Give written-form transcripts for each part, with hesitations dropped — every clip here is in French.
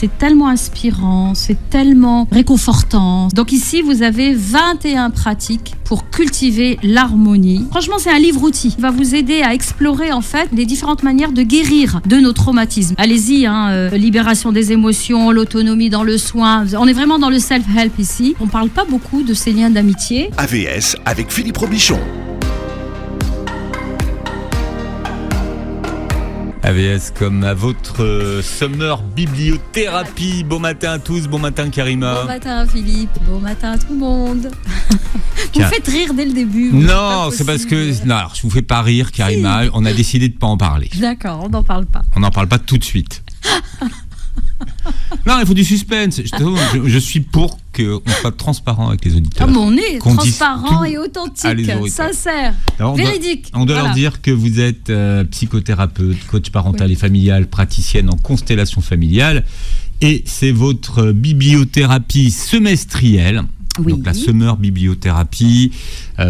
c'est tellement inspirant, c'est tellement réconfortant. Donc ici, vous avez 21 pratiques pour cultiver l'harmonie. Franchement, c'est un livre-outil. Il va vous aider à explorer en fait les différentes manières de guérir de nos traumatismes. Allez-y, libération des émotions, l'autonomie dans le soin. On est vraiment dans le self-help ici. On parle pas beaucoup de ces liens d'amitié. AVS avec Philippe Robichon. AVS comme à votre Summer Bibliothérapie. Bon matin à tous, bon matin Karima. Bon matin Philippe, bon matin à tout le monde. Vous me faites rire dès le début. Non, c'est parce que... Non, alors, je vous fais pas rire Karima, on a décidé de pas en parler. D'accord, on n'en parle pas. On n'en parle pas tout de suite. Non, il faut du suspense. Je suis pour qu'on soit transparent avec les auditeurs. Ah, on est transparent et authentique, sincère, véridique. On doit leur dire que vous êtes psychothérapeute, coach parental et familial, praticienne en constellation familiale. Et c'est votre bibliothérapie semestrielle. Oui. Donc la Summer Bibliothérapie,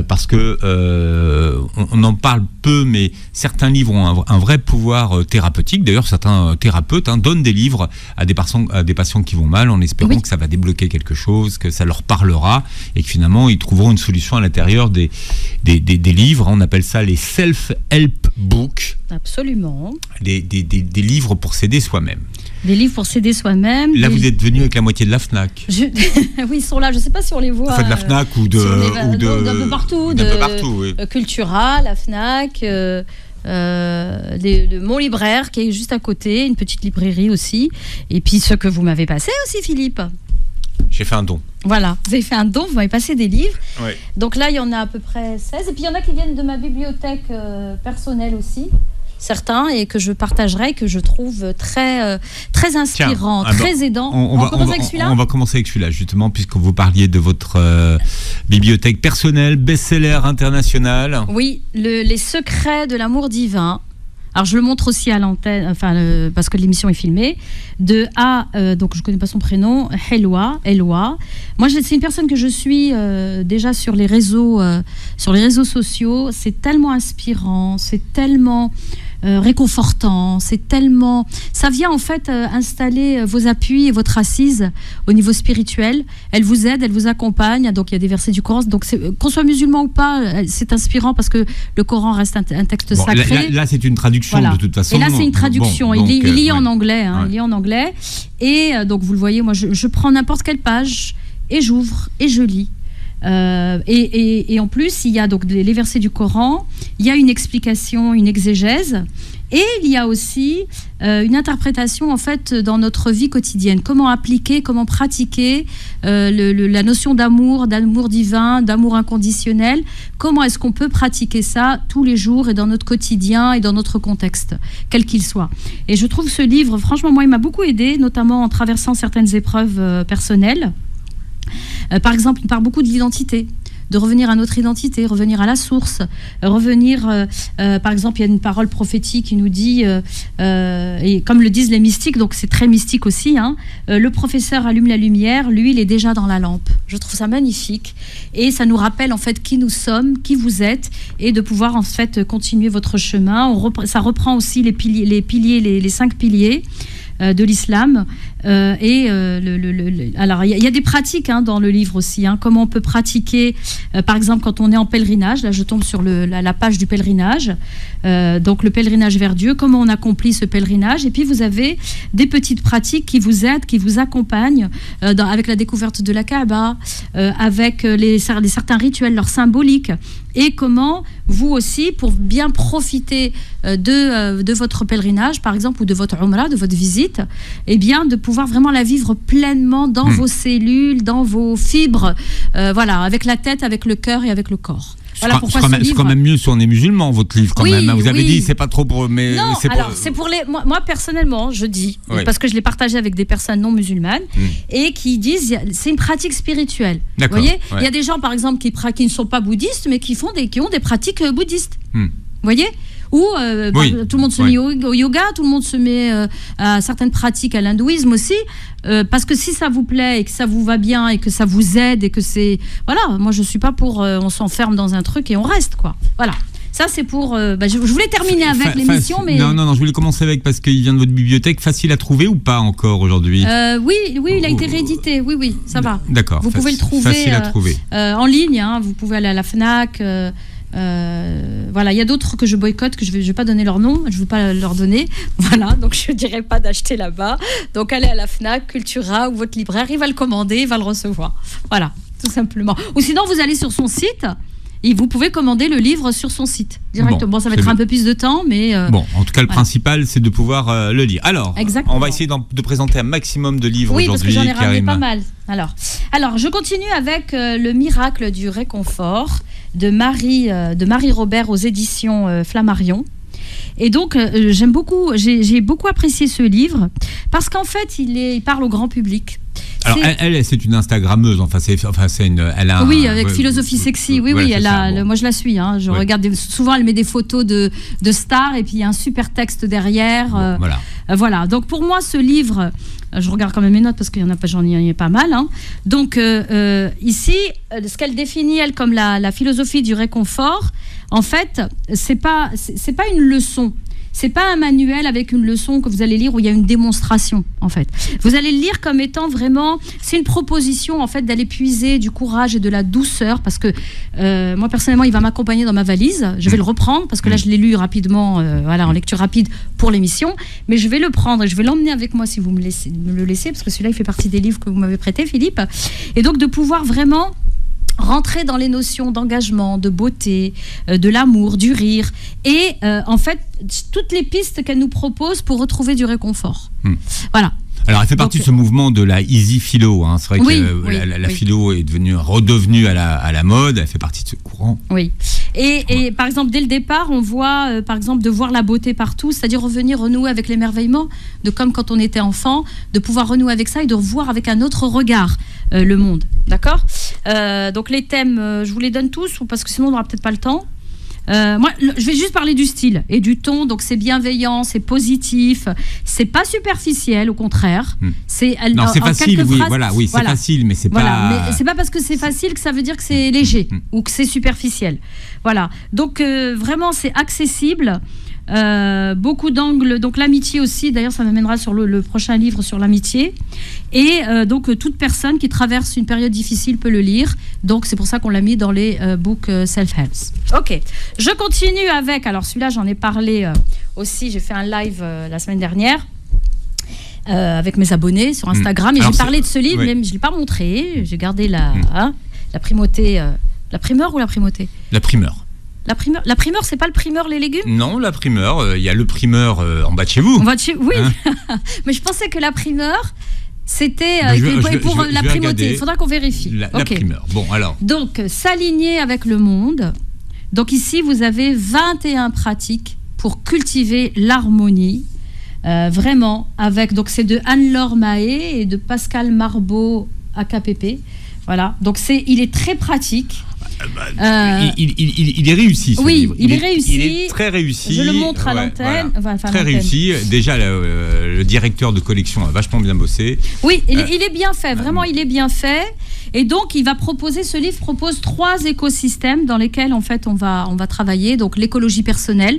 parce que on en parle peu, mais certains livres ont un vrai pouvoir thérapeutique. D'ailleurs, certains thérapeutes donnent des livres à des patients qui vont mal, en espérant que ça va débloquer quelque chose, que ça leur parlera, et que finalement ils trouveront une solution à l'intérieur des livres. On appelle ça les self-help books. Absolument. Des livres pour s'aider soi-même. Des livres pour s'aider soi-même. Là, vous êtes venu avec la moitié de la FNAC. Oui, ils sont là. Je ne sais pas si on les voit. Enfin, de la FNAC ou d'un peu partout. D'un peu partout, oui. Cultura, la FNAC, mon libraire qui est juste à côté, une petite librairie aussi. Et puis ce que vous m'avez passé aussi, Philippe. J'ai fait un don. Voilà, vous avez fait un don, vous m'avez passé des livres. Oui. Donc là, il y en a à peu près 16. Et puis il y en a qui viennent de ma bibliothèque personnelle aussi. Certains, et que je partagerai, que je trouve très inspirant, très aidant. On va commencer avec celui-là ? On va commencer avec celui-là, justement, puisque vous parliez de votre bibliothèque personnelle, best-seller international. Oui, les secrets de l'amour divin. Alors, je le montre aussi à l'antenne, parce que l'émission est filmée. Donc je ne connais pas son prénom, Eloi. Moi, c'est une personne que je suis déjà sur les réseaux sociaux. C'est tellement inspirant, c'est tellement réconfortant, ça vient en fait installer vos appuis et votre assise au niveau spirituel. Elle vous aide, elle vous accompagne. Donc il y a des versets du Coran. Donc qu'on soit musulman ou pas, c'est inspirant parce que le Coran reste un texte sacré. Là, c'est une traduction de toute façon. Et là, c'est une traduction. Il lit en anglais. Ouais. Il lit en anglais. Et donc vous le voyez, moi je prends n'importe quelle page et j'ouvre et je lis. Et en plus, il y a donc les versets du Coran, il y a une explication, une exégèse, et il y a aussi une interprétation en fait dans notre vie quotidienne. Comment appliquer, comment pratiquer la notion d'amour divin, d'amour inconditionnel. Comment est-ce qu'on peut pratiquer ça tous les jours et dans notre quotidien et dans notre contexte, quel qu'il soit. Et je trouve ce livre, franchement, moi, il m'a beaucoup aidé, notamment en traversant certaines épreuves personnelles. Par exemple, il parle beaucoup de l'identité, de revenir à notre identité, revenir à la source, revenir, par exemple, il y a une parole prophétique qui nous dit, et comme le disent les mystiques, donc c'est très mystique aussi, le professeur allume la lumière, lui, il est déjà dans la lampe. Je trouve ça magnifique, et ça nous rappelle en fait qui nous sommes, qui vous êtes, et de pouvoir en fait continuer votre chemin. Ça reprend aussi les 5 piliers de l'islam. Alors, il y a des pratiques dans le livre aussi. Comment on peut pratiquer, par exemple, quand on est en pèlerinage. Là, je tombe sur la page du pèlerinage. Donc, le pèlerinage vers Dieu, comment on accomplit ce pèlerinage. Et puis, vous avez des petites pratiques qui vous aident, qui vous accompagnent avec la découverte de la Kaaba, avec certains rituels, leurs symboliques. Et comment, vous aussi, pour bien profiter de votre pèlerinage, par exemple, ou de votre umrah, de votre visite, eh bien, de pouvoir vraiment la vivre pleinement dans vos cellules, dans vos fibres, avec la tête, avec le cœur et avec le corps. Voilà pourquoi ce livre... C'est quand même mieux si on est musulman, votre livre, quand même. Vous avez dit, c'est pas trop pour... Mais non, c'est pour les... Moi, personnellement, je dis, parce que je l'ai partagé avec des personnes non musulmanes, et qui disent, c'est une pratique spirituelle. Vous voyez, il y a des gens, par exemple, qui ne sont pas bouddhistes, mais qui ont des pratiques bouddhistes. Vous voyez ? Ou tout le monde se met au yoga, tout le monde se met à certaines pratiques, à l'hindouisme aussi, parce que si ça vous plaît et que ça vous va bien et que ça vous aide et que c'est... Voilà, moi je suis pas pour on s'enferme dans un truc et on reste, quoi. Voilà. Ça, c'est pour. Je voulais terminer avec l'émission, mais. Non, je voulais commencer avec parce qu'il vient de votre bibliothèque. Facile à trouver ou pas encore aujourd'hui? Oui, il a été réédité. Oui, ça va. D'accord. Vous pouvez le trouver. Facile à trouver. En ligne, hein, vous pouvez aller à la Fnac. Voilà, il y a d'autres que je boycotte, que je vais pas donner leur nom, je ne veux pas leur donner. Voilà, donc je ne dirais pas d'acheter là-bas. Donc allez à la Fnac, Cultura ou votre libraire, il va le commander, il va le recevoir. Voilà, tout simplement. Ou sinon, vous allez sur son site et vous pouvez commander le livre sur son site directement. Bon, ça va être un peu plus de temps, mais... Bon, en tout cas, le principal, c'est de pouvoir le lire. Alors, on va essayer de présenter un maximum de livres aujourd'hui. Oui, parce que j'en ai ramené pas mal. Alors, je continue avec Le miracle du réconfort de Marie Robert aux éditions Flammarion. Et donc, j'ai beaucoup apprécié ce livre parce qu'en fait, il parle au grand public. Alors, elle, c'est une Instagrammeuse. Oui, avec Philosophie Sexy. Oui, moi je la suis. Hein. Je regarde souvent, elle met des photos de stars et puis il y a un super texte derrière. Voilà. Donc pour moi, ce livre, je regarde quand même mes notes parce qu'il y en a pas, j'en ai pas mal. Hein. Donc ici, ce qu'elle définit elle comme la philosophie du réconfort, en fait, c'est pas une leçon. C'est pas un manuel avec une leçon que vous allez lire où il y a une démonstration, en fait. Vous allez le lire comme étant vraiment... C'est une proposition, en fait, d'aller puiser du courage et de la douceur, parce que moi, personnellement, il va m'accompagner dans ma valise. Je vais le reprendre, parce que là, je l'ai lu rapidement, en lecture rapide pour l'émission. Mais je vais le prendre et je vais l'emmener avec moi si vous me le laissez, parce que celui-là, il fait partie des livres que vous m'avez prêtés, Philippe. Et donc, de pouvoir vraiment... rentrer dans les notions d'engagement, de beauté, de l'amour, du rire et en fait toutes les pistes qu'elle nous propose pour retrouver du réconfort. Voilà. Alors, elle fait partie de ce mouvement de la easy philo. Hein. C'est vrai que la philo est redevenue à la mode. Elle fait partie de ce courant. Oui. Et par exemple, dès le départ, on voit, par exemple, de voir la beauté partout, c'est-à-dire renouer avec l'émerveillement, de comme quand on était enfant, de pouvoir renouer avec ça et de revoir avec un autre regard le monde. D'accord ? Donc les thèmes, je vous les donne tous, parce que sinon on n'aura peut-être pas le temps. Moi, je vais juste parler du style et du ton. Donc, c'est bienveillant, c'est positif, c'est pas superficiel, au contraire. C'est facile, c'est facile, mais c'est pas. Mais c'est pas parce que c'est facile que ça veut dire que c'est léger ou que c'est superficiel. Voilà. Donc, vraiment, c'est accessible. Beaucoup d'angles, donc l'amitié aussi, d'ailleurs ça m'amènera sur le prochain livre sur l'amitié et donc toute personne qui traverse une période difficile peut le lire, donc c'est pour ça qu'on l'a mis dans les books self-help. Ok, je continue avec, alors celui-là j'en ai parlé aussi, j'ai fait un live la semaine dernière avec mes abonnés sur Instagram et j'ai parlé de ce livre, mais je ne l'ai pas montré, j'ai gardé la primauté, la primeur ou la primauté ? La primeur. La primeur, c'est pas le primeur les légumes ? Non, la primeur, il y a le primeur en bas de chez vous. Oui, hein. Mais je pensais que la primeur, c'était pour la primauté. Il faudra qu'on vérifie. La primeur, bon alors. Donc, s'aligner avec le monde. Donc ici, vous avez 21 pratiques pour cultiver l'harmonie. Vraiment, donc c'est de Anne-Laure Mahé et de Pascal Marbeau AKPP. Voilà, donc il est très pratique. Il est réussi. Oui, livre. Il est réussi. Il est très réussi. Je le montre à l'antenne. Voilà. Très réussi. Déjà, le directeur de collection a vachement bien bossé. Oui, il est bien fait. Vraiment, il est bien fait. Et donc, ce livre propose 3 écosystèmes dans lesquels, en fait, on va travailler. Donc, l'écologie personnelle.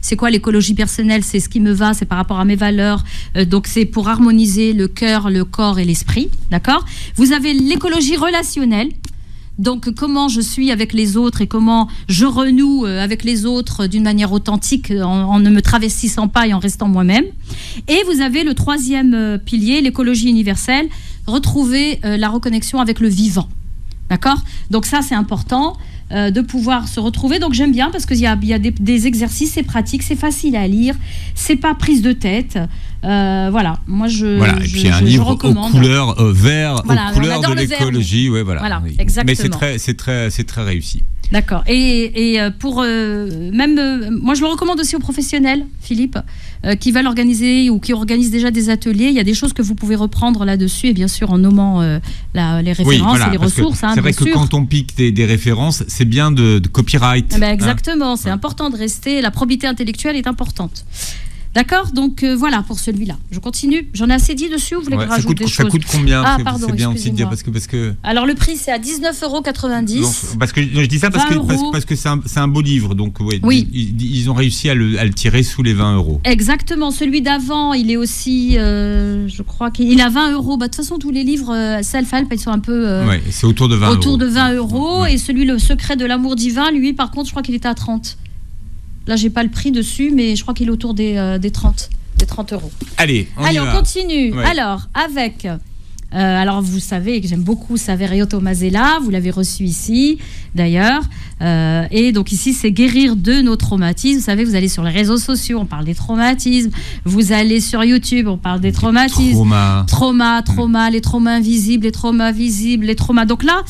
C'est quoi l'écologie personnelle ? C'est ce qui me va, c'est par rapport à mes valeurs. Donc, c'est pour harmoniser le cœur, le corps et l'esprit. D'accord ? Vous avez l'écologie relationnelle. Donc, comment je suis avec les autres et comment je renoue avec les autres d'une manière authentique en ne me travestissant pas et en restant moi-même. Et vous avez le 3e pilier, l'écologie universelle, retrouver la reconnexion avec le vivant. D'accord ? Donc ça, c'est important de pouvoir se retrouver. Donc j'aime bien parce qu'il y a des exercices, c'est pratique, c'est facile à lire, c'est pas prise de tête. Voilà, moi et puis un livre aux couleurs vert, aux couleurs de l'écologie. Voilà, exactement. Mais c'est très réussi. D'accord. Et pour moi, je le recommande aussi aux professionnels, Philippe, qui veulent organiser ou qui organisent déjà des ateliers. Il y a des choses que vous pouvez reprendre là-dessus et bien sûr en nommant les références et les ressources. C'est vrai que quand on pique des références, c'est bien de copyright. Exactement. C'est important de rester. La probité intellectuelle est importante. D'accord, donc voilà pour celui-là. Je continue. J'en ai assez dit dessus ou vous voulez que je rajoute des choses? Ça coûte combien? Pardon, c'est bien aussi de dire excusez-moi. parce que. Alors le prix c'est à 19,90 €. Non, parce que je dis ça parce que c'est un beau livre, donc ouais, oui. Ils ont réussi à le tirer sous les 20 €. Exactement. Celui d'avant, il est aussi, je crois qu'il a 20 €. Bah, de toute façon, tous les livres self-help, ils sont un peu. Ouais, c'est autour de 20 €. Autour de 20 €. Ouais. Et celui Le secret de l'amour divin, lui, par contre, je crois qu'il était à 30. Là, j'ai pas le prix dessus, mais je crois qu'il est autour des 30 €. Allez, on continue. Ouais. Alors, avec. Alors, vous savez que j'aime beaucoup Saverio Tomasella. Vous l'avez reçu ici, d'ailleurs. Et donc, ici, c'est guérir de nos traumatismes. Vous savez, vous allez sur les réseaux sociaux, on parle des traumatismes. Vous allez sur YouTube, on parle des traumatismes. Trauma, les traumas invisibles, les traumas visibles, les traumas. Donc là,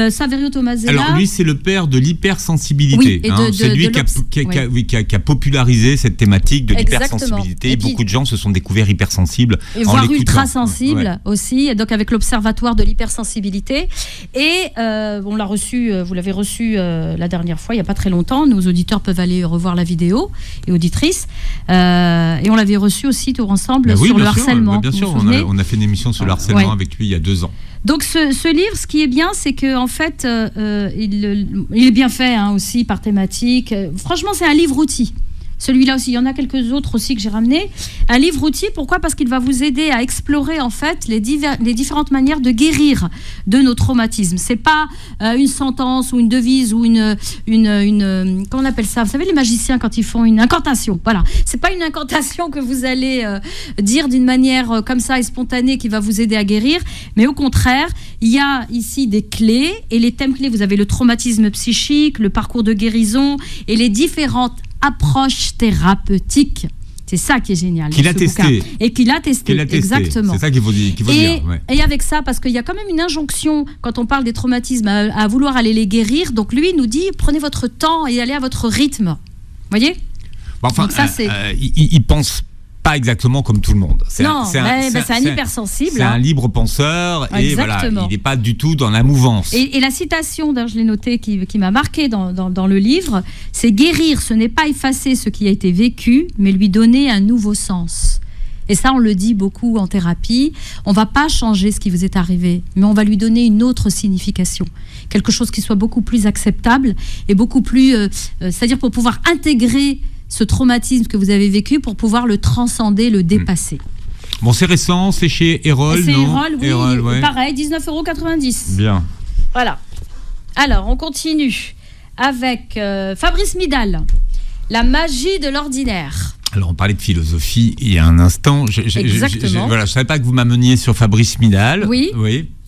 Saverio Tomasella. Alors, lui, c'est le père de l'hypersensibilité. Oui, c'est lui qui a popularisé cette thématique de l'hypersensibilité. Et beaucoup de gens se sont découverts hypersensibles. Et voire ultra-sensibles aussi. Donc, avec l'Observatoire de l'hypersensibilité. Et on l'a reçu, vous l'avez reçu la dernière fois, il n'y a pas très longtemps. Nos auditeurs peuvent aller revoir la vidéo et auditrices. Et on l'avait reçu aussi tout ensemble sur le harcèlement. Bien sûr, on a fait une émission sur le harcèlement avec lui il y a 2 ans. Donc ce livre, ce qui est bien, c'est qu'en fait, il est bien fait aussi par thématique. Franchement, c'est un livre-outil. Celui-là aussi, il y en a quelques autres aussi que j'ai ramenés. Un livre-outil, pourquoi ? Parce qu'il va vous aider à explorer en fait les différentes manières de guérir de nos traumatismes. C'est pas une sentence ou une devise ou une comment on appelle ça ? Vous savez, les magiciens quand ils font une incantation. Voilà, c'est pas une incantation que vous allez dire d'une manière comme ça et spontanée qui va vous aider à guérir, mais au contraire, il y a ici des clés et les thèmes clés. Vous avez le traumatisme psychique, le parcours de guérison et les différentes approche thérapeutique. C'est ça qui est génial. Qu'il a testé. Et qu'il a testé, exactement. C'est ça qu'il faut dire. Ouais. Et avec ça, parce qu'il y a quand même une injonction, quand on parle des traumatismes, à vouloir aller les guérir. Donc lui, il nous dit, prenez votre temps et allez à votre rythme. Vous voyez ? Enfin, donc ça, il pense pas exactement comme tout le monde. C'est un hypersensible. C'est un libre penseur et voilà, il n'est pas du tout dans la mouvance. Et la citation, d'ailleurs, je l'ai notée, qui m'a marqué dans le livre, c'est « Guérir, ce n'est pas effacer ce qui a été vécu, mais lui donner un nouveau sens ». Et ça, on le dit beaucoup en thérapie. On ne va pas changer ce qui vous est arrivé, mais on va lui donner une autre signification. Quelque chose qui soit beaucoup plus acceptable et beaucoup plus... c'est-à-dire pour pouvoir intégrer ce traumatisme que vous avez vécu pour pouvoir le transcender, le dépasser. Bon, c'est récent, c'est chez Erol, c'est non ? Erol, oui, pareil, 19,90 €. Bien. Voilà. Alors, on continue avec Fabrice Midal, La magie de l'ordinaire. Alors, on parlait de philosophie il y a un instant. Exactement. Je ne savais pas que vous m'ameniez sur Fabrice Midal. Oui.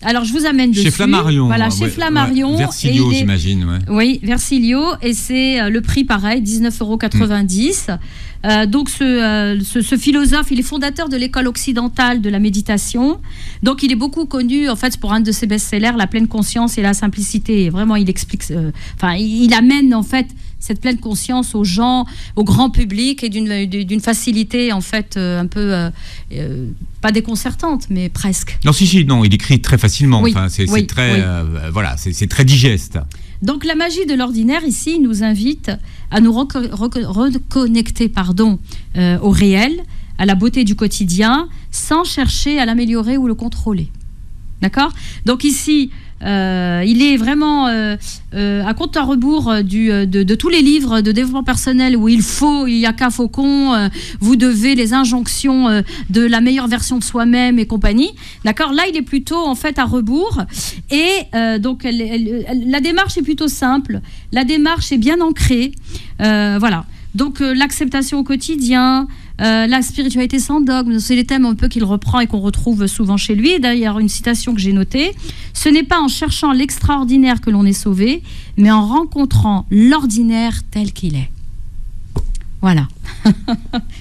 Alors, je vous amène dessus. Chez Flammarion. Voilà, chez Flammarion. Versilio, j'imagine. Ouais. Oui, Versilio. Et c'est le prix, pareil, 19,90 €. Donc, ce philosophe, il est fondateur de l'école occidentale de la méditation. Donc, il est beaucoup connu, en fait, pour un de ses best-sellers, La pleine conscience et la simplicité. Et vraiment, il explique... il amène, en fait, cette pleine conscience aux gens, au grand public, et d'une facilité, en fait, un peu... pas déconcertante, mais presque. Non, non, il écrit très facilement. Oui, enfin, c'est très, c'est très digeste. Donc la magie de l'ordinaire ici nous invite à nous reconnecter, au réel, à la beauté du quotidien, sans chercher à l'améliorer ou le contrôler. D'accord ? Donc ici, il est vraiment à compte à rebours de tous les livres de développement personnel où il y a qu'un faucon, vous devez les injonctions de la meilleure version de soi-même et compagnie. D'accord ? Là, il est plutôt en fait à rebours. Et donc, la démarche est plutôt simple. La démarche est bien ancrée. Voilà. Donc, l'acceptation au quotidien, la spiritualité sans dogme, c'est les thèmes un peu qu'il reprend et qu'on retrouve souvent chez lui. Et d'ailleurs, une citation que j'ai notée, « Ce n'est pas en cherchant l'extraordinaire que l'on est sauvé, mais en rencontrant l'ordinaire tel qu'il est. » Voilà.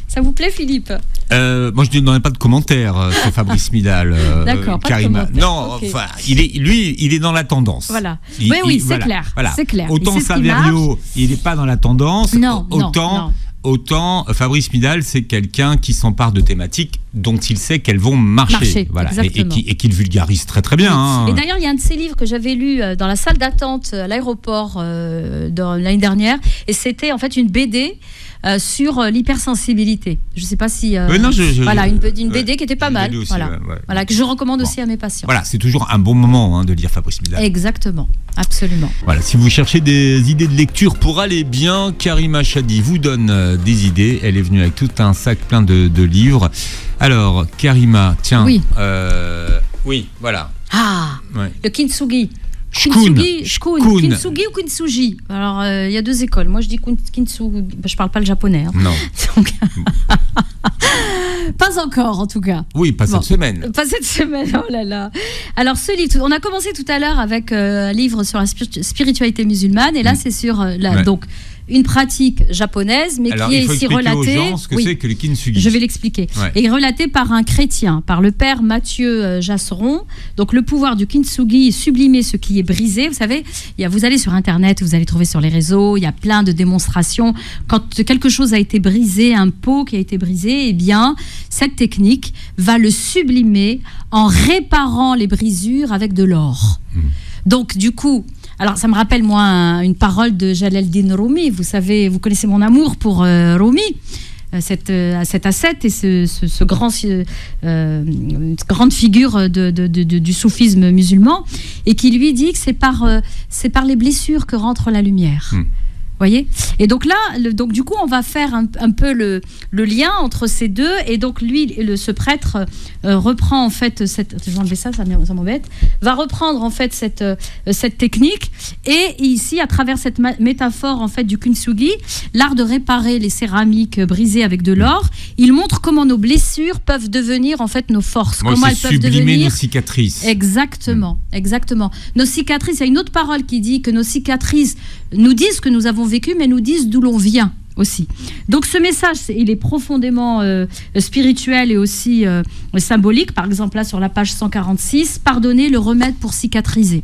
Ça vous plaît, Philippe ? Moi, je ne donnerai pas de commentaires sur Fabrice Midal. D'accord, pas Karima. de commentaires. Non, Okay. enfin, il est dans la tendance. Voilà. Oui, c'est clair. Voilà. C'est clair. Autant Saverio, il n'est pas dans la tendance. Non, Autant Fabrice Midal, c'est quelqu'un qui s'empare de thématiques dont il sait qu'elles vont marcher. Voilà. Et qu'il vulgarise très très bien. Hein. Et d'ailleurs, il y a un de ses livres que j'avais lu dans la salle d'attente à l'aéroport l'année dernière. Et c'était en fait une BD sur l'hypersensibilité. Je ne sais pas si... non, voilà, une BD qui était pas mal. Aussi, voilà, que je recommande aussi à mes patients. Voilà, c'est toujours un bon moment de lire Fabrice Midal. Exactement, absolument. Voilà, si vous cherchez des idées de lecture pour aller bien, Karima Chadi vous donne des idées. Elle est venue avec tout un sac plein de livres. Alors, Karima, tiens. Oui. Oui, voilà. Le kintsugi. Shkun. Kintsugi ou kintsugi. Alors, il y a 2 écoles. Moi, je dis kintsugi. Je parle pas le japonais. Hein. Non. Donc... Pas encore, en tout cas. Oui, pas cette semaine. Pas cette semaine, oh là là. Alors, ce livre, on a commencé tout à l'heure avec un livre sur la spiritualité musulmane. Et là, c'est sur donc, une pratique japonaise, mais qui est ici relatée. Aux gens ce que c'est que le kintsugi. Je vais l'expliquer. Et relatée par un chrétien, par le père Mathieu Jasseron. Donc, le pouvoir du kintsugi, sublimer ce qui est brisé. Vous savez, vous allez sur Internet, vous allez trouver sur les réseaux, il y a plein de démonstrations. Quand quelque chose a été brisé, un pot qui a été brisé, eh bien, cette technique va le sublimer en réparant les brisures avec de l'or. Donc, du coup... Alors, ça me rappelle, moi, une parole de Jalaluddin Rumi. Vous savez, vous connaissez mon amour pour Rumi, cet ascète et ce grande figure du soufisme musulman, et qui lui dit que c'est par les blessures que rentre la lumière. Voyez ? Et donc là, du coup, on va faire un peu le lien entre ces deux. Et donc lui, ce prêtre reprend en fait je vais enlever ça m'embête. Va reprendre en fait cette technique. Et ici, à travers cette métaphore en fait du kintsugi, l'art de réparer les céramiques brisées avec de l'or, il montre comment nos blessures peuvent devenir en fait nos forces. Comment elles peuvent devenir nos cicatrices. Exactement. Nos cicatrices. Il y a une autre parole qui dit que nos cicatrices nous disent que nous avons vécu, mais nous disent d'où l'on vient aussi. Donc ce message, il est profondément spirituel et aussi symbolique. Par exemple, là sur la page 146, pardonner, le remède pour cicatriser.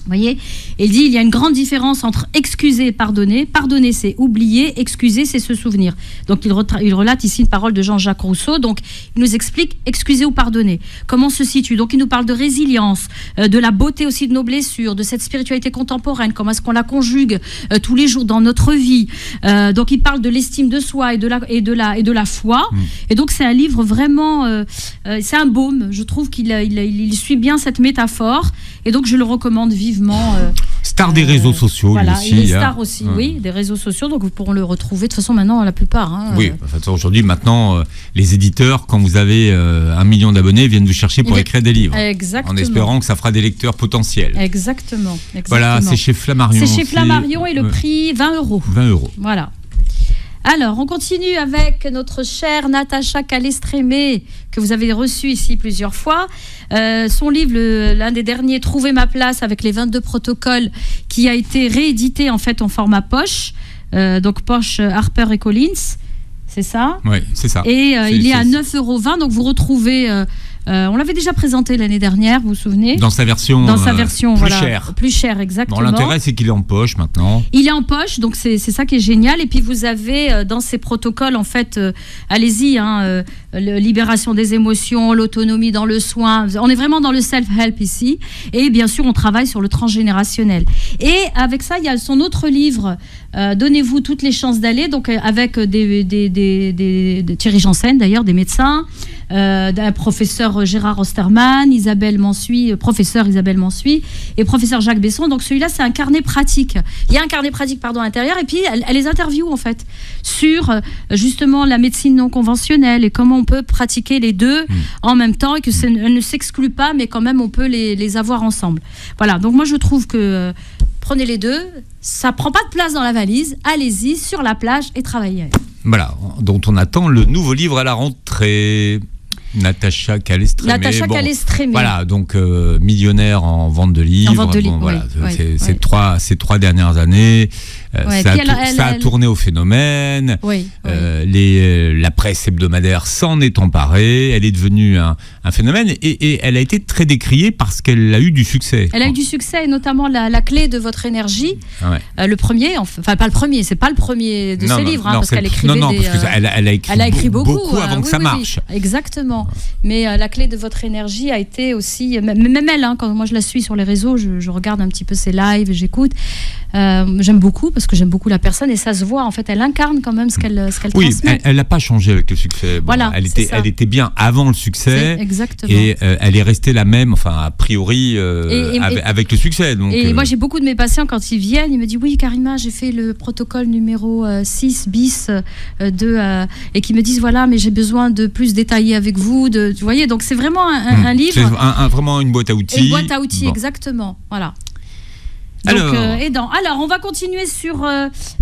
Vous voyez ? Il dit, il y a une grande différence entre excuser et pardonner. Pardonner, c'est oublier. Excuser, c'est se souvenir. Donc, il relate ici une parole de Jean-Jacques Rousseau. Donc, il nous explique excuser ou pardonner. Comment se situe. Donc, il nous parle de résilience, de la beauté aussi de nos blessures, de cette spiritualité contemporaine. Comment est-ce qu'on la conjugue tous les jours dans notre vie. Donc, il parle de l'estime de soi et de la foi. Et donc, c'est un livre vraiment... c'est un baume. Je trouve qu'il suit bien cette métaphore. Et donc, je le recommande vivement. Star des réseaux sociaux, voilà, lui aussi. Il est star aussi, oui, des réseaux sociaux. Donc, vous pourrez le retrouver. De toute façon, maintenant, la plupart. Oui, de toute façon, aujourd'hui, maintenant, les éditeurs, quand vous avez 1 million d'abonnés, viennent vous chercher pour écrire des livres. Exactement. En espérant que ça fera des lecteurs potentiels. Exactement. Voilà, c'est chez Flammarion. C'est chez Flammarion et le prix 20 €. 20 €. Voilà. Alors, on continue avec notre chère Natacha Calestrémé, que vous avez reçue ici plusieurs fois. Son livre, l'un des derniers, Trouver ma place, avec les 22 protocoles, qui a été réédité en fait en format poche. Donc poche Harper et Collins, c'est ça ? Oui, c'est ça. Et il est à 9,20 €. Donc vous retrouvez... on l'avait déjà présenté l'année dernière, vous vous souvenez ? Dans sa version plus chère. Plus chère, exactement. Bon, l'intérêt, c'est qu'il est en poche maintenant. Il est en poche, donc c'est ça qui est génial. Et puis vous avez dans ces protocoles, en fait, allez-y, libération des émotions, l'autonomie dans le soin. On est vraiment dans le self-help ici. Et bien sûr, on travaille sur le transgénérationnel. Et avec ça, il y a son autre livre, Donnez-vous toutes les chances d'aller, donc avec des Thierry Janssen, d'ailleurs, des médecins. D'un professeur Gérard Osterman, professeur Isabelle Mansuy et professeur Jacques Besson. Donc celui-là, c'est un carnet pratique. Il y a un carnet pratique, à l'intérieur, et puis elle les interviewe en fait sur justement la médecine non conventionnelle et comment on peut pratiquer les deux en même temps et que elles ne s'excluent pas, mais quand même on peut les avoir ensemble. Voilà. Donc moi je trouve que prenez les deux, ça prend pas de place dans la valise. Allez-y sur la plage et travaillez. Voilà, dont on attend le nouveau livre à la rentrée. Natacha Calestrémé. Voilà, donc millionnaire en vente de livres. Ces 3 dernières années, ça a tourné au phénomène. La presse hebdomadaire s'en est emparée. Elle est devenue un phénomène et elle a été très décriée parce qu'elle a eu du succès. Elle a eu du succès, et notamment la clé de votre énergie. Le premier, enfin pas le premier, c'est pas le premier de ses livres, parce qu'elle écrivait parce qu'elle a écrit beaucoup avant que ça marche. Exactement. Mais la clé de votre énergie a été aussi, même elle, quand moi je la suis sur les réseaux, je regarde un petit peu ses lives, j'écoute. J'aime beaucoup parce que j'aime beaucoup la personne et ça se voit en fait, elle incarne quand même ce qu'elle transmet. Elle n'a pas changé avec le succès. Bon, Voilà, elle était bien avant le succès. Exactement. Et elle est restée la même, enfin a priori avec le succès. Donc, moi j'ai beaucoup de mes patients quand ils viennent, ils me disent oui Karima, j'ai fait le protocole numéro 6 bis et qui me disent voilà, mais j'ai besoin de plus détailler avec vous. Vous voyez, donc c'est vraiment un livre. C'est vraiment une boîte à outils. Une boîte à outils, exactement. Voilà. Donc, alors, on va continuer sur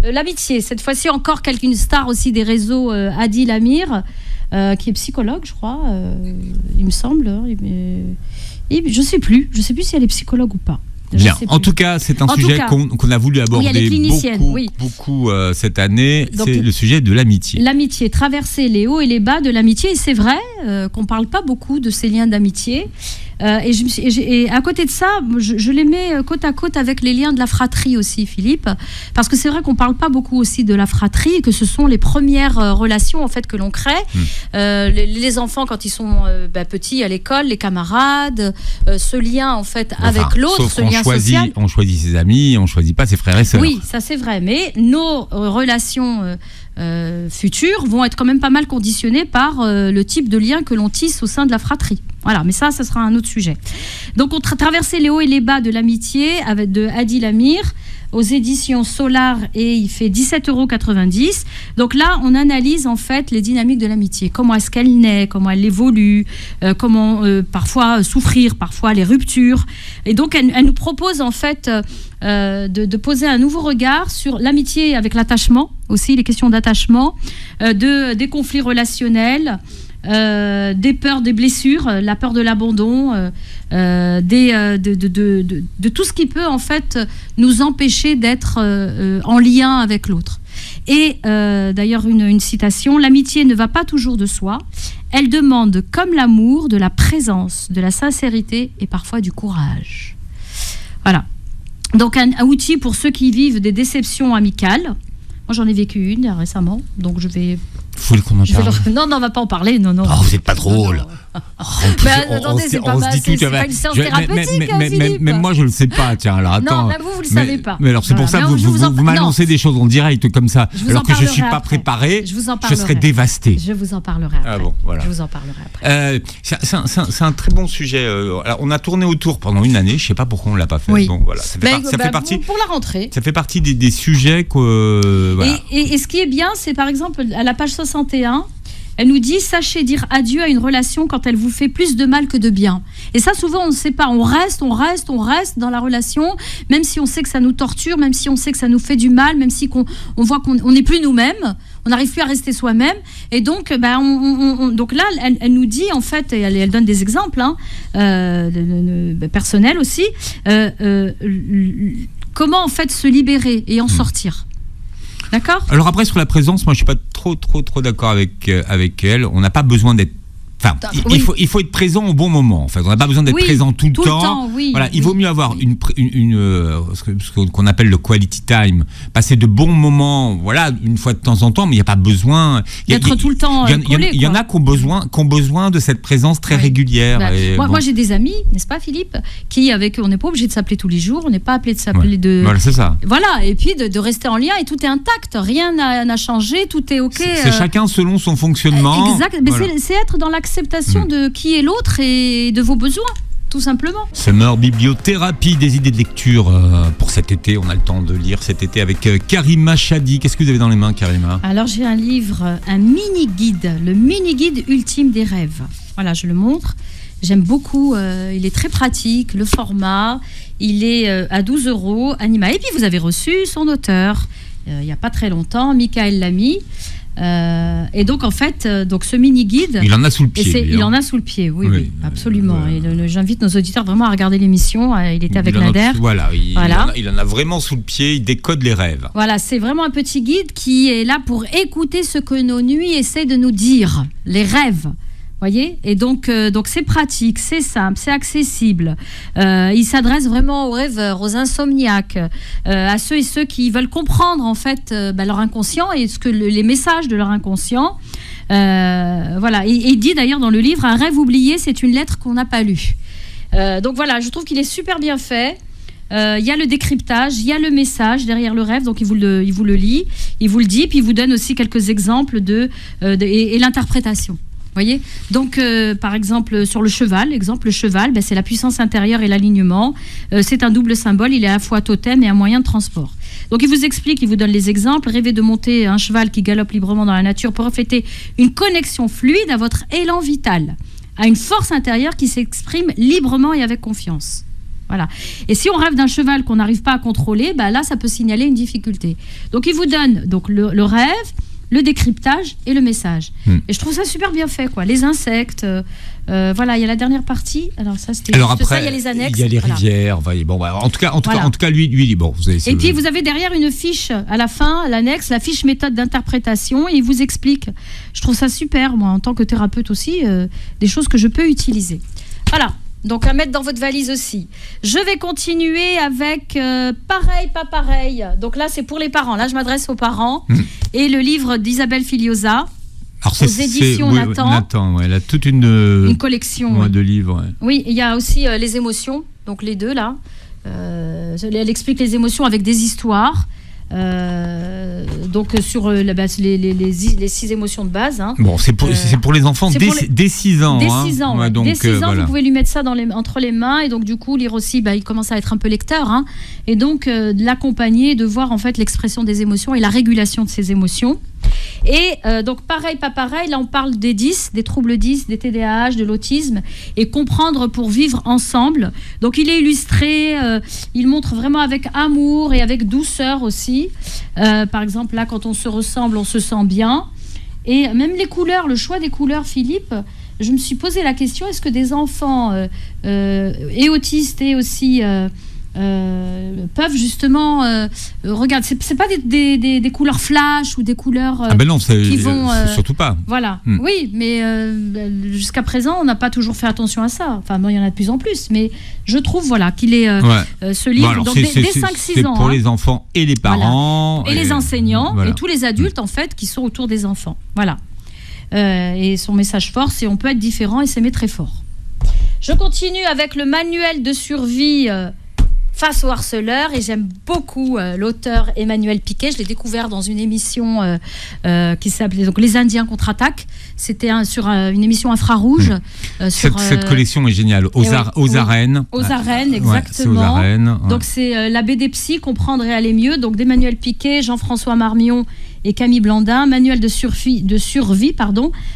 l'amitié. Cette fois-ci, encore une star aussi des réseaux, Adil Amir, qui est psychologue, je crois, il me semble. Je ne sais plus si elle est psychologue ou pas. Bien. En tout cas, c'est un sujet qu'on a voulu aborder beaucoup cette année. Donc, c'est le sujet de l'amitié. L'amitié, traverser les hauts et les bas de l'amitié. Et c'est vrai qu'on ne parle pas beaucoup de ces liens d'amitié. Et à côté de ça, je les mets côte à côte avec les liens de la fratrie aussi, Philippe, parce que c'est vrai qu'on parle pas beaucoup aussi de la fratrie, et que ce sont les premières relations en fait que l'on crée. Les enfants quand ils sont petits à l'école, les camarades, ce lien en fait avec l'autre, ce lien social. On choisit ses amis, on choisit pas ses frères et sœurs. Oui, ça c'est vrai, mais nos relations futures vont être quand même pas mal conditionnées par le type de lien que l'on tisse au sein de la fratrie. Voilà, mais ça sera un autre sujet. Donc, on traversait les hauts et les bas de l'amitié de Adil Amir aux éditions Solar et il fait 17,90 €. Donc là, on analyse en fait les dynamiques de l'amitié. Comment est-ce qu'elle naît, comment elle évolue, comment parfois souffrir, parfois les ruptures. Et donc, elle nous propose en fait de poser un nouveau regard sur l'amitié avec l'attachement, aussi les questions d'attachement, des conflits relationnels, des peurs, des blessures, la peur de l'abandon, de tout ce qui peut en fait nous empêcher d'être en lien avec l'autre. Et d'ailleurs une citation: l'amitié ne va pas toujours de soi, elle demande comme l'amour de la présence, de la sincérité et parfois du courage. Voilà. Donc un outil pour ceux qui vivent des déceptions amicales. Moi j'en ai vécu une récemment, donc je vais... Faut qu'on en parle. Non, on va pas en parler, non. Oh, vous n'êtes pas drôle. Attendez, c'est pas une séance thérapeutique, Philippe. Même moi, je le sais pas. Tiens, alors attends. Non, même vous le savez pas. Mais alors, c'est pour ça que vous m'annoncez des choses en direct comme ça, alors que je suis pas préparé. Je serais dévasté. Je vous en parlerai après. Ah bon, voilà. Je vous en parlerai après. C'est un très bon sujet. Alors, on a tourné autour pendant une année. Je sais pas pourquoi on l'a pas fait. Oui. Bon, voilà. Ça fait partie. Pour la rentrée. Ça fait partie des sujets que. Voilà. Et ce qui est bien, c'est par exemple à la page 61. Elle nous dit: sachez dire adieu à une relation quand elle vous fait plus de mal que de bien. Et ça, souvent, on ne sait pas. On reste dans la relation, même si on sait que ça nous torture, même si on sait que ça nous fait du mal, même si on voit qu'on n'est plus nous-mêmes, on n'arrive plus à rester soi-même. Et donc, donc là, elle nous dit, en fait, et elle donne des exemples personnels aussi, comment, en fait, se libérer et en sortir. D'accord ? Alors après, sur la présence, moi je suis pas trop d'accord avec elle. On n'a pas besoin d'être... Enfin, il faut être présent au bon moment. En fait, on n'a pas besoin d'être présent tout le temps. Voilà, il vaut mieux avoir ce qu'on appelle le quality time, passer de bons moments. Voilà, une fois de temps en temps, mais il n'y a pas besoin d'être tout le temps collé. Il y en a qui ont besoin de cette présence très régulière. Moi, j'ai des amis, n'est-ce pas, Philippe, qui avec eux, on n'est pas obligé de s'appeler tous les jours, on n'est pas appelé de s'appeler Voilà, c'est ça. Voilà, et puis de rester en lien et tout est intact, rien n'a changé, tout est ok. C'est chacun selon son fonctionnement. Exact, mais c'est être dans l'acceptation de qui est l'autre et de vos besoins, tout simplement. Summer Bibliothérapie, des idées de lecture pour cet été. On a le temps de lire cet été avec Karima Chadi. Qu'est-ce que vous avez dans les mains, Karima ? Alors j'ai un livre, un mini-guide, le mini-guide ultime des rêves. Voilà, je le montre. J'aime beaucoup, il est très pratique, le format, il est à 12 €, Anima. Et puis vous avez reçu son auteur, il n'y a pas très longtemps, Michael Lamy. Et donc en fait, ce mini guide, il en a sous le pied. Il en a sous le pied, oui, absolument. Et j'invite nos auditeurs vraiment à regarder l'émission. Il était avec Nader. Il en a vraiment sous le pied. Il décode les rêves. Voilà, c'est vraiment un petit guide qui est là pour écouter ce que nos nuits essaient de nous dire, les rêves. Voyez, et donc c'est pratique, c'est simple, c'est accessible. Il s'adresse vraiment aux rêveurs, aux insomniaques, à ceux et ceux qui veulent comprendre en fait leur inconscient et les messages de leur inconscient. Voilà, et il dit d'ailleurs dans le livre: un rêve oublié, c'est une lettre qu'on n'a pas lue. Donc voilà, je trouve qu'il est super bien fait. Il y a le décryptage, il y a le message derrière le rêve, donc il vous le lit, il vous le dit, puis il vous donne aussi quelques exemples et l'interprétation. Voyez, donc par exemple sur le cheval, le cheval, c'est la puissance intérieure et l'alignement. C'est un double symbole, il est à la fois totem et un moyen de transport. Donc il vous explique, il vous donne les exemples. Rêvez de monter un cheval qui galope librement dans la nature pour refléter une connexion fluide à votre élan vital, à une force intérieure qui s'exprime librement et avec confiance. Voilà. Et si on rêve d'un cheval qu'on n'arrive pas à contrôler, là ça peut signaler une difficulté. Donc il vous donne donc le rêve, le décryptage et le message. Et je trouve ça super bien fait, quoi. Les insectes, voilà, il y a la dernière partie. Alors ça, c'était juste après, ça, il y a les annexes. Il y a les rivières. Bon, en tout cas, lui, bon, vous avez. Et puis vous avez derrière une fiche à la fin, l'annexe, la fiche méthode d'interprétation, et il vous explique. Je trouve ça super, moi, en tant que thérapeute aussi, des choses que je peux utiliser. Voilà. Donc à mettre dans votre valise aussi. Je vais continuer avec pareil, pas pareil. Donc là, c'est pour les parents. Là, je m'adresse aux parents. Et le livre d'Isabelle Filiosa, aux éditions Nathan. Elle a toute une collection de livres. Ouais. Oui, il y a aussi les émotions. Donc les deux, là. Elle explique les émotions avec des histoires. Donc sur les 6 émotions de base. Hein. Bon, c'est pour les enfants dès 6 ans. Dès 6 ans, ouais, donc, dès 6 ans, voilà. Vous pouvez lui mettre ça entre les mains et donc du coup lire aussi. Il commence à être un peu lecteur, hein, et donc de l'accompagner, de voir en fait l'expression des émotions et la régulation de ces émotions. Et donc pareil, pas pareil, là on parle des 10, des troubles 10, des TDAH, de l'autisme, et comprendre pour vivre ensemble. Donc il est illustré, il montre vraiment avec amour et avec douceur aussi. Par exemple là quand on se ressemble, on se sent bien. Et même les couleurs, le choix des couleurs, Philippe, je me suis posé la question, est-ce que des enfants et autistes et aussi... peuvent justement regarde, c'est pas des couleurs flash ou des couleurs non, qui vont surtout pas. Voilà. Oui, mais jusqu'à présent on n'a pas toujours fait attention à ça. Enfin il y en a de plus en plus, mais je trouve qu'il est ce livre donc dès 5-6 ans pour les enfants et les parents et les enseignants et tous les adultes en fait qui sont autour des enfants. Voilà. Et son message fort, c'est on peut être différent et s'aimer très fort. Je continue avec le manuel de survie face aux harceleurs, et j'aime beaucoup l'auteur Emmanuel Piquet. Je l'ai découvert dans une émission qui s'appelait donc Les Indiens contre-attaquent. C'était sur une émission infrarouge. Cette collection est géniale. Aux arènes. Aux arènes, exactement. Ouais, c'est aux arènes. Donc c'est la BD Psy, comprendre et aller mieux. Donc d'Emmanuel Piquet, Jean-François Marmion et Camille Blandin, manuel de survie,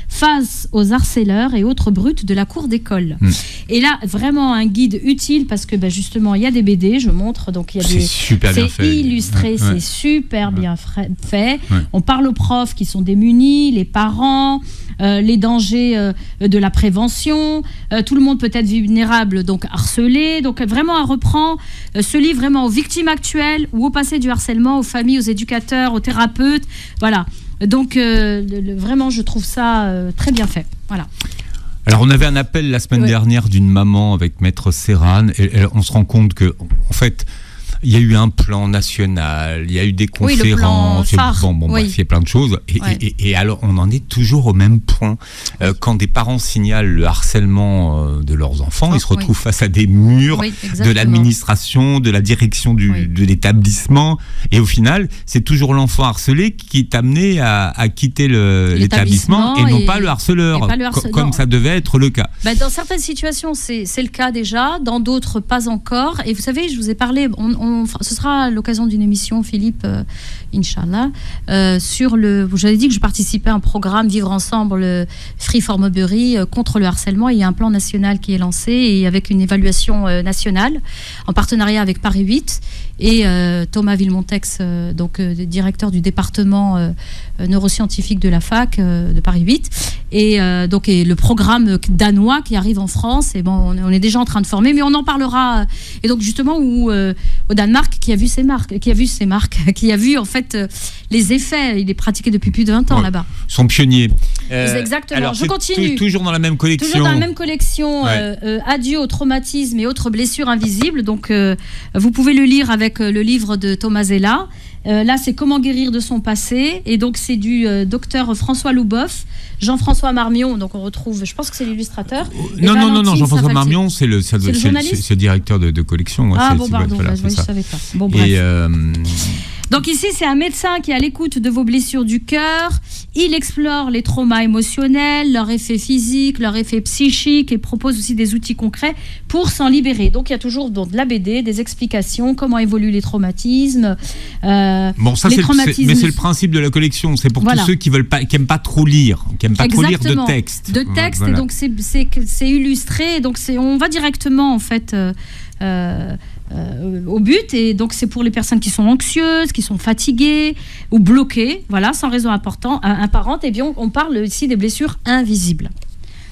face aux harceleurs et autres brutes de la cour d'école. Et là, vraiment un guide utile parce que justement, il y a des BD, je montre, donc il y a c'est illustré, c'est super bien fait. On parle aux profs qui sont démunis, les parents, les dangers de la prévention. Tout le monde peut être vulnérable, donc harcelé. Donc vraiment, on reprend ce livre vraiment aux victimes actuelles ou au passé du harcèlement, aux familles, aux éducateurs, aux thérapeutes. Voilà. Donc vraiment, je trouve ça très bien fait. Voilà. Alors, on avait un appel la semaine dernière d'une maman avec Maître Serran, et on se rend compte que, en fait, il y a eu un plan national, il y a eu des conférences, bref, il y a plein de choses. Et alors, on en est toujours au même point. Quand des parents signalent le harcèlement de leurs enfants, ils se retrouvent face à des murs de l'administration, de la direction de l'établissement. Et au final, c'est toujours l'enfant harcelé qui est amené à quitter l'établissement et non pas le harceleur, comme ça devait être le cas. Dans certaines situations, c'est le cas déjà. Dans d'autres, pas encore. Et vous savez, je vous ai parlé... ce sera l'occasion d'une émission, Philippe, Inch'Allah, sur j'avais dit que je participais à un programme Vivre Ensemble, Free for Mowbray, contre le harcèlement. Il y a un plan national qui est lancé et avec une évaluation nationale en partenariat avec Paris 8 et Thomas Villemontex, donc directeur du département neuroscientifique de la fac de Paris 8 et le programme danois qui arrive en France. Et on est déjà en train de former, mais on en parlera. Et donc justement au Danemark, qui a vu en fait les effets. Il est pratiqué depuis plus de 20 ans là-bas. Ils sont pionniers. Exactement. Alors, je continue. Toujours dans la même collection. Toujours dans la même collection. Adieu au traumatisme et autres blessures invisibles. Donc vous pouvez le lire avec le livre de Thomas Zella. Là, c'est comment guérir de son passé. Et donc, c'est du docteur François Louboff, Jean-François Marmion. Donc, on retrouve, je pense que c'est l'illustrateur. Non, Jean-François Marmion, c'est le directeur de collection. Ouais, pardon, je ne savais pas. Bon, bref. Donc ici, c'est un médecin qui est à l'écoute de vos blessures du cœur. Il explore les traumas émotionnels, leurs effets physiques, leurs effets psychiques et propose aussi des outils concrets pour s'en libérer. Donc il y a toujours de la BD, des explications, comment évoluent les traumatismes. Mais c'est le principe de la collection. C'est pour tous ceux qui n'aiment pas trop lire, qui n'aiment pas trop lire de texte. Et donc c'est illustré. Donc on va directement en fait. Au but, et donc c'est pour les personnes qui sont anxieuses, qui sont fatiguées ou bloquées, voilà, sans raison apparente. Et bien on parle ici des blessures invisibles.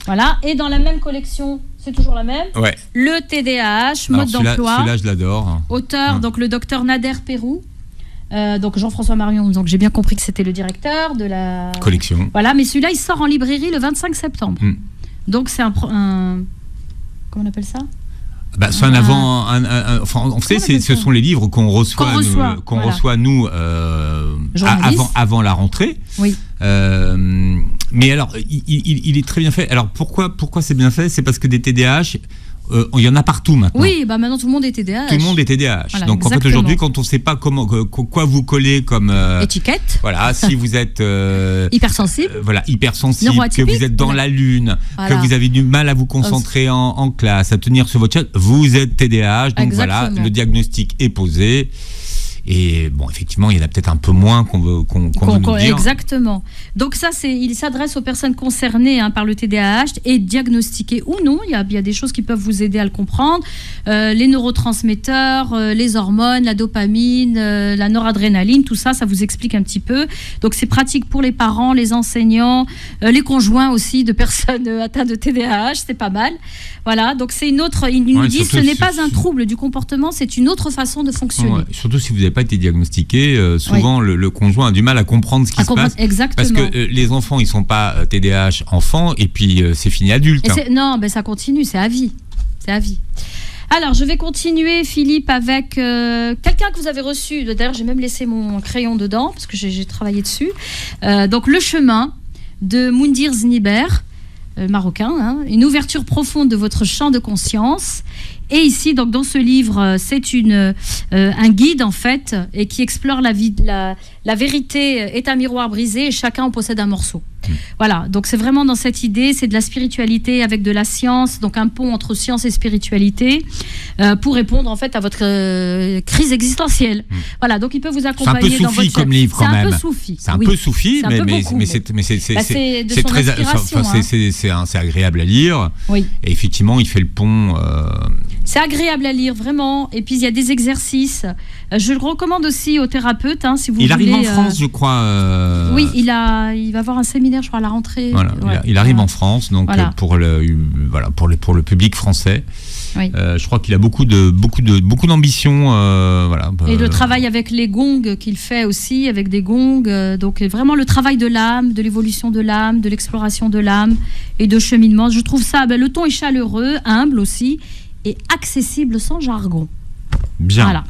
Voilà, et dans la même collection, c'est toujours la même. Ouais. Le TDAH, mode d'emploi. Celui-là, je l'adore. Auteur, donc le docteur Nader Pérou. Donc Jean-François Marion, donc j'ai bien compris que c'était le directeur de la collection. Voilà, mais celui-là, il sort en librairie le 25 septembre. Donc c'est un comment on appelle ça ? C'est un avant. En fait, ce sont les livres qu'on reçoit nous avant la rentrée. Oui. Mais alors, il est très bien fait. Alors pourquoi c'est bien fait ? C'est parce que des TDAH, il y en a partout maintenant. Oui, maintenant tout le monde est TDAH. Tout le monde est TDAH. Voilà, donc en fait aujourd'hui, quand on ne sait pas quoi vous coller comme étiquette. Voilà, si vous êtes hypersensible. Hypersensible, que vous êtes dans la lune, que vous avez du mal à vous concentrer en classe, à tenir sur votre chaise, vous êtes TDAH. Donc voilà, le diagnostic est posé. Et bon, effectivement, il y en a peut-être un peu moins qu'on veut nous dire. Exactement. Donc ça, il s'adresse aux personnes concernées par le TDAH et diagnostiquées ou non. Il y a des choses qui peuvent vous aider à le comprendre. Les neurotransmetteurs, les hormones, la dopamine, la noradrénaline, tout ça, ça vous explique un petit peu. Donc c'est pratique pour les parents, les enseignants, les conjoints aussi de personnes atteintes de TDAH, c'est pas mal. Voilà, donc c'est une autre. Ils nous disent ce n'est pas un trouble du comportement, c'est une autre façon de fonctionner. Ouais, surtout si vous n'avez pas été diagnostiqué, souvent le conjoint a du mal à comprendre ce qui se passe. Exactement. Parce que les enfants, ils ne sont pas TDAH enfants, et puis c'est fini adulte. Non, ça continue, c'est à vie. C'est à vie. Alors, je vais continuer, Philippe, avec quelqu'un que vous avez reçu. D'ailleurs, j'ai même laissé mon crayon dedans, parce que j'ai travaillé dessus. Donc, Le Chemin de Moundir Zniber. Marocain, une ouverture profonde de votre champ de conscience. Et ici, donc, dans ce livre, c'est un guide, en fait, et qui explore la vérité est un miroir brisé et chacun en possède un morceau. Voilà, donc c'est vraiment dans cette idée, c'est de la spiritualité avec de la science, donc un pont entre science et spiritualité, pour répondre, en fait, à votre crise existentielle. Voilà, donc il peut vous accompagner dans votre... C'est un peu soufi comme livre, quand même. C'est un peu soufi, mais c'est agréable à lire. Oui. Et effectivement, il fait le pont... C'est agréable à lire, vraiment. Et puis, il y a des exercices. Je le recommande aussi aux thérapeutes, si vous voulez. Il arrive en France, je crois. Oui, il va avoir un séminaire, je crois, à la rentrée. Voilà, il arrive en France, donc pour le public français. Oui. Je crois qu'il a beaucoup d'ambition. Et le travail avec les gongs qu'il fait aussi, avec des gongs. Donc, vraiment le travail de l'âme, de l'évolution de l'âme, de l'exploration de l'âme et de cheminement. Je trouve ça, le ton est chaleureux, humble aussi, et accessible sans jargon. Bien. Voilà.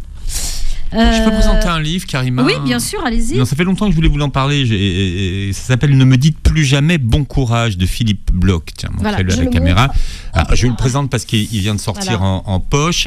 Je peux présenter un livre, Karima ? Oui, bien sûr, allez-y. Non, ça fait longtemps que je voulais vous en parler. Ça s'appelle « Ne me dites plus jamais bon courage » de Philippe Bloch. Tiens, montrez-le à la caméra. Alors, je le présente parce qu'il vient de sortir en poche.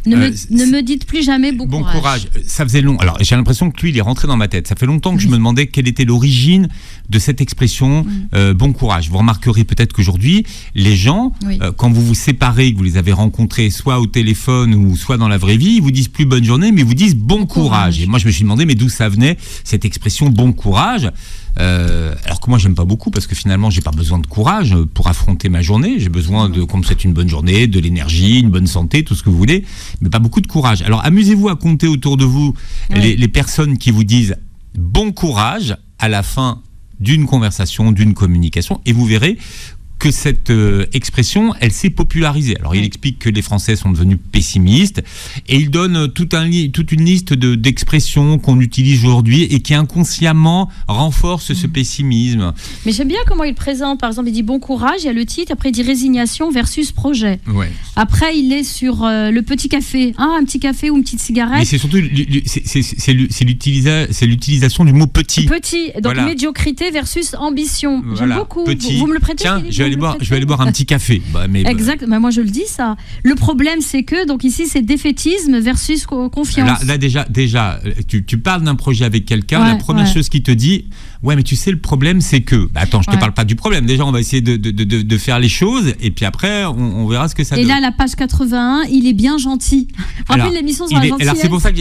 Ne me dites plus jamais bon courage. Ça faisait long. Alors, j'ai l'impression que lui, il est rentré dans ma tête. Ça fait longtemps que je me demandais quelle était l'origine de cette expression bon courage. Vous remarquerez peut-être qu'aujourd'hui, les gens, quand vous vous séparez, que vous les avez rencontrés soit au téléphone ou soit dans la vraie vie, ils vous disent plus bonne journée, mais ils vous disent bon courage. Et moi, je me suis demandé, mais d'où ça venait, cette expression bon courage ? Alors que moi j'aime pas beaucoup parce que finalement j'ai pas besoin de courage pour affronter ma journée, j'ai besoin de, comme c'est une bonne journée, de l'énergie, une bonne santé, tout ce que vous voulez, mais pas beaucoup de courage. Alors amusez-vous à compter autour de vous les personnes qui vous disent bon courage à la fin d'une conversation, d'une communication, et vous verrez que cette expression, elle s'est popularisée. Alors, il explique que les Français sont devenus pessimistes et il donne toute une liste d'expressions qu'on utilise aujourd'hui et qui inconsciemment renforcent ce pessimisme. Mais j'aime bien comment il présente. Par exemple, il dit bon courage, il y a le titre, après il dit résignation versus projet. Ouais. Après, il est sur le petit café. Un petit café ou une petite cigarette. Mais c'est surtout c'est l'utilisation du mot petit. Petit, donc voilà. Médiocrité versus ambition. Voilà. J'aime beaucoup. Petit. Vous me le prêtez? Tiens, Philippe, je vais aller boire un petit café. Exact. Mais moi je le dis ça. Le problème c'est que donc ici c'est défaitisme versus confiance. Là déjà, tu parles d'un projet avec quelqu'un. La première chose qu'il te dit, ouais, mais tu sais, le problème c'est que. Attends, je te parle pas du problème. Déjà, on va essayer de faire les choses et puis après, on verra ce que ça donne. Et là, la page 81, il est bien gentil. Rappelez l'émission sur la gentillesse. Alors c'est pour ça que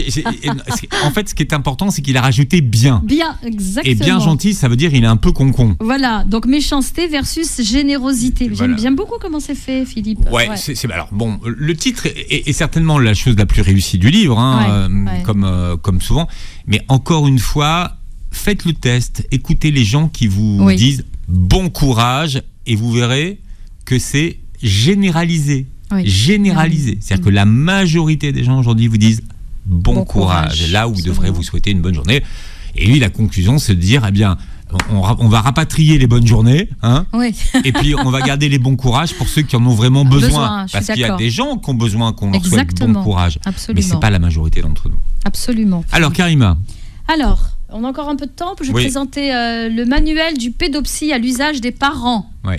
en fait, ce qui est important, c'est qu'il a rajouté bien. Bien, exactement. Et bien gentil, ça veut dire il est un peu concon. Voilà, donc méchanceté versus générosité. Voilà. J'aime beaucoup comment c'est fait, Philippe. Ouais. Alors bon, le titre est certainement la chose la plus réussie du livre, comme souvent. Mais encore une fois, faites le test, écoutez les gens qui vous disent bon courage et vous verrez que c'est généralisé. Oui. Généralisé. C'est-à-dire que la majorité des gens aujourd'hui vous disent bon courage. Là où ils devraient vous souhaiter une bonne journée. Et lui, la conclusion, c'est de dire, eh bien, on va rapatrier les bonnes journées, et puis on va garder les bons courages pour ceux qui en ont vraiment besoin. Parce qu'il y a des gens qui ont besoin qu'on leur souhaite bon courage. Absolument. Mais ce n'est pas la majorité d'entre nous. Absolument. Alors, Karima. Alors, on a encore un peu de temps. Je vais présenter le manuel du pédopsie à l'usage des parents. Oui.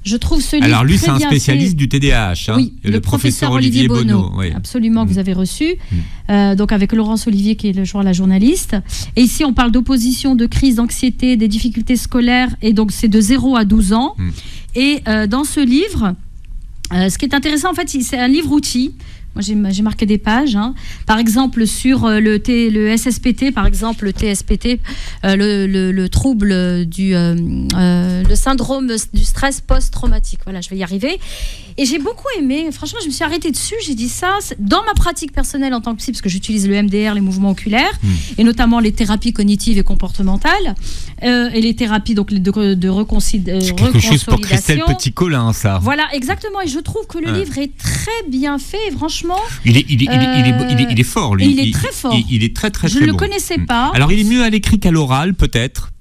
Je trouve ce livre. Alors lui, c'est un bien spécialiste fait. du TDAH. Oui, le professeur Olivier Bonneau. Oui. Absolument, que vous avez reçu. Donc avec Laurence Olivier, qui est la journaliste. Et ici, on parle d'opposition, de crise, d'anxiété, des difficultés scolaires. Et donc, c'est de 0 à 12 ans. Et dans ce livre, ce qui est intéressant, en fait, c'est un livre-outil. Moi, j'ai marqué des pages. Par exemple, sur le SSPT, par exemple, le TSPT, le trouble le syndrome du stress post-traumatique. Voilà, je vais y arriver. Et j'ai beaucoup aimé. Franchement, je me suis arrêtée dessus. J'ai dit ça. Dans ma pratique personnelle en tant que psy, parce que j'utilise le MDR, les mouvements oculaires, et notamment les thérapies cognitives et comportementales, et les thérapies donc, de reconsolidation. C'est quelque chose pour Christelle Petit-Colin, ça. Voilà, exactement. Et je trouve que le livre est très bien fait. Et franchement, il est fort, lui. Il est très fort. Il est très, très, très bon. Je ne le connaissais pas. Alors, il est mieux à l'écrit qu'à l'oral, peut-être.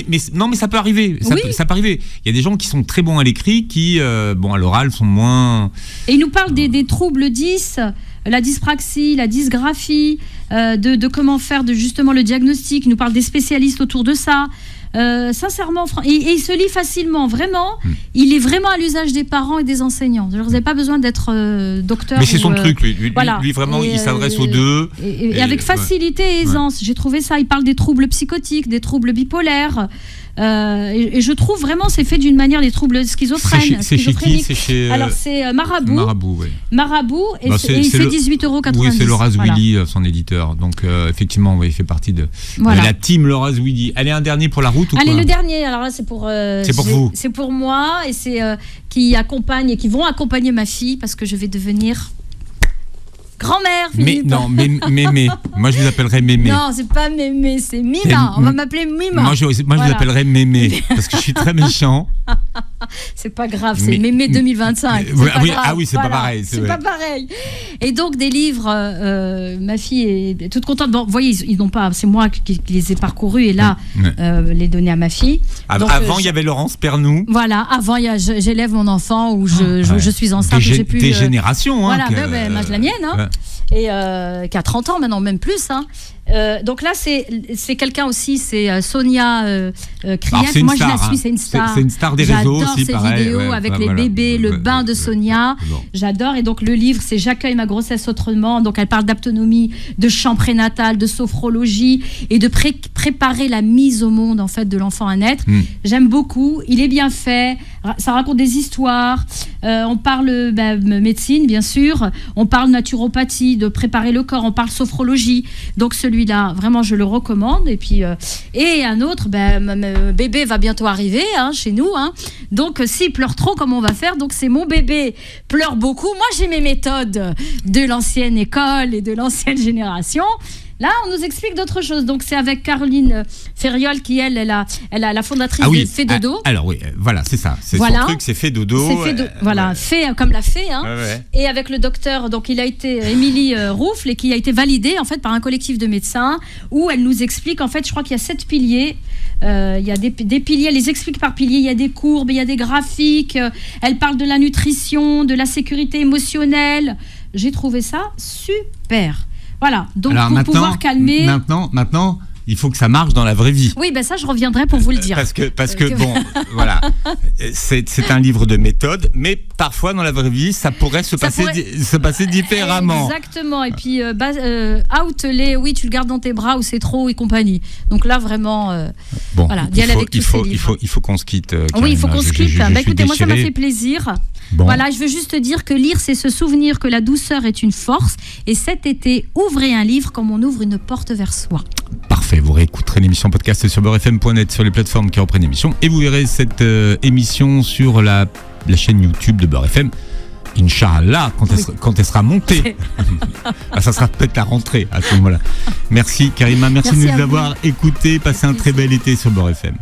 Mais ça peut arriver. Ça peut arriver. Il y a des gens qui sont très bons à l'écrit, qui, à l'oral, sont moins. Et il nous parle des troubles 10, la dyspraxie, la dysgraphie, de comment faire justement le diagnostic. Il nous parle des spécialistes autour de ça. Sincèrement, et il se lit facilement, vraiment. Il est vraiment à l'usage des parents et des enseignants. Vous n'avez pas besoin d'être docteur. Mais c'est son truc, lui. Voilà. Lui vraiment, il s'adresse aux deux. Et avec facilité et aisance. J'ai trouvé ça. Il parle des troubles psychotiques, des troubles bipolaires. Et je trouve vraiment c'est fait d'une manière, des troubles schizophrènes. C'est chez qui? C'est chez alors c'est Marabout. Oui. Marabout et il fait 18,90 €. Oui, c'est Laura Willy, son éditeur. Donc effectivement, il fait partie de la team Laura Willy. Allez, un dernier pour la route ou Allez, quoi? le dernier. Alors là, c'est pour vous. C'est pour moi et c'est qui accompagne et qui vont accompagner ma fille parce que je vais devenir grand-mère, Philippe. Mémé. Moi, je vous appellerai Mémé. Non, c'est pas Mémé, c'est Mima. On va m'appeler Mima. Moi, je vous appellerai Mémé, parce que je suis très méchant. C'est pas grave, c'est Mémé 2025. C'est pas pareil. C'est pas pareil. Et donc, des livres, ma fille est toute contente. Bon, vous voyez, ils n'ont pas, c'est moi qui les ai parcourus et là, les donner à ma fille. Donc, avant, il y avait Laurence Pernou. Voilà, avant, j'élève mon enfant ou je suis enceinte. Des générations. Voilà, la mienne. Et qui a 30 ans maintenant, même plus. Donc là, c'est quelqu'un aussi, c'est Sonia Krief. Moi, je la suis, c'est une star. C'est une star des réseaux aussi, J'adore ses vidéos avec les bébés, le bain de Sonia. J'adore. Et donc, le livre, c'est J'accueille ma grossesse autrement. Donc, elle parle d'autonomie, de chant prénatal, de sophrologie et de préparer la mise au monde, en fait, de l'enfant à naître. J'aime beaucoup. Il est bien fait. Ça raconte des histoires. On parle médecine, bien sûr. On parle naturopathie, de préparer le corps. On parle sophrologie. Donc, celui-là, vraiment, je le recommande. Et puis, et un autre, bébé va bientôt arriver chez nous. Donc, s'il pleure trop, comment on va faire? Donc, c'est mon bébé pleure beaucoup. Moi, j'ai mes méthodes de l'ancienne école et de l'ancienne génération. Là, on nous explique d'autres choses. Donc, c'est avec Caroline Ferriol qui, elle est la fondatrice de Fée Dodo. Alors oui, voilà, c'est ça. C'est son truc, c'est Fée Dodo. Voilà, Fée comme la fée. Hein. Ouais. Et avec le docteur, donc il a été Émilie Rouffle, et qui a été validé en fait par un collectif de médecins où elle nous explique, en fait, je crois qu'il y a 7 piliers. Il y a des piliers, elle les explique par piliers. Il y a des courbes, il y a des graphiques. Elle parle de la nutrition, de la sécurité émotionnelle. J'ai trouvé ça super. Voilà, donc alors, pour pouvoir calmer... Maintenant, il faut que ça marche dans la vraie vie. Oui, ça, je reviendrai pour vous le dire. Parce que bon, voilà, c'est un livre de méthode, mais parfois dans la vraie vie, ça pourrait se passer différemment. Exactement, et puis out les, oui, tu le gardes dans tes bras ou c'est trop et compagnie. Donc là, vraiment, bon, voilà, d'y aller avec tous ces livres. Il faut qu'on se quitte. Oui, il faut qu'on se quitte. Écoutez, moi, ça m'a fait plaisir. Bon. Voilà, je veux juste dire que lire, c'est se souvenir que la douceur est une force. Et cet été, ouvrez un livre comme on ouvre une porte vers soi. Parfait, vous réécouterez l'émission podcast sur beurrefm.net, sur les plateformes qui reprennent l'émission, et vous verrez cette émission sur la chaîne YouTube de Beurre FM. Inch'Allah, quand elle sera montée. Ça sera peut-être la rentrée à ce moment-là. Merci Karima, merci de nous avoir écoutés. Passez un très bel été sur Beurre FM.